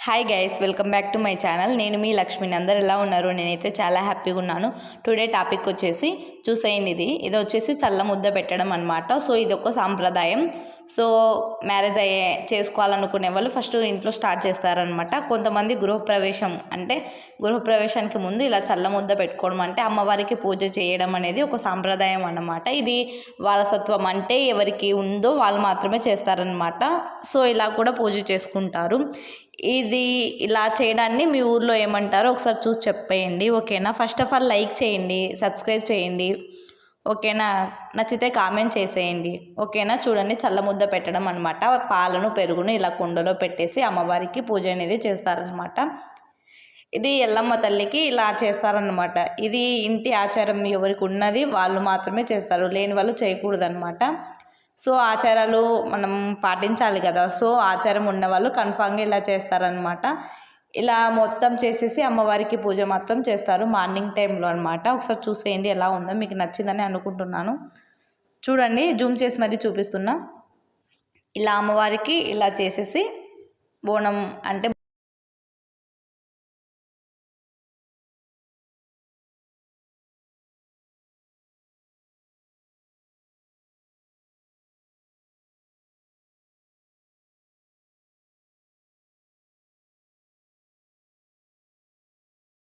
Hi guys, welcome back to my channel. నేను మీ లక్ష్మిని. అందరు ఎలా ఉన్నారు? నేనైతే చాలా హ్యాపీగా ఉన్నాను. టుడే టాపిక్ వచ్చేసి చూసేయండి. ఇది వచ్చేసి చల్ల ముద్ద పెట్టడం అనమాట. సో ఇది ఒక సాంప్రదాయం. సో మ్యారేజ్ చేసుకోవాలనుకునే వాళ్ళు ఫస్ట్ ఇంట్లో స్టార్ట్ చేస్తారనమాట. కొంతమంది గృహప్రవేశానికి ముందు ఇలా చల్ల ముద్ద పెట్టుకోవడం అంటే అమ్మవారికి పూజ చేయడం అనేది ఒక సాంప్రదాయం అన్నమాట. ఇది వారసత్వం, అంటే ఎవరికి ఉందో వాళ్ళు మాత్రమే చేస్తారనమాట. సో ఇలా కూడా పూజ చేసుకుంటారు. ఇది ఇలా చేయడాన్ని మీ ఊర్లో ఏమంటారో ఒకసారి చూసి చెప్పేయండి, ఓకేనా? ఫస్ట్ ఆఫ్ ఆల్ లైక్ చేయండి, సబ్స్క్రైబ్ చేయండి, ఓకేనా? నచ్చితే కామెంట్ చేసేయండి, ఓకేనా? చూడండి, చల్ల ముద్ద పెట్టడం అనమాట. పాలను పెరుగును ఇలా కుండలో పెట్టేసి అమ్మవారికి పూజ అనేది చేస్తారనమాట. ఇది ఎల్లమ్మ తల్లికి ఇలా చేస్తారనమాట. ఇది ఇంటి ఆచారం, ఎవరికి ఉన్నది వాళ్ళు మాత్రమే చేస్తారు, లేని వాళ్ళు చేయకూడదనమాట. సో ఆచారాలు మనం పాటించాలి కదా. సో ఆచారం ఉన్నవాళ్ళు కన్ఫామ్గా ఇలా చేస్తారనమాట. ఇలా మొత్తం చేసేసి అమ్మవారికి పూజ మాత్రం చేస్తారు మార్నింగ్ టైంలో అనమాట. ఒకసారి చూసేయండి ఎలా ఉందో, మీకు నచ్చిందని అనుకుంటున్నాను. చూడండి, జూమ్ చేసి మరీ చూపిస్తున్నా. ఇలా అమ్మవారికి ఇలా చేసేసి బోనం అంటే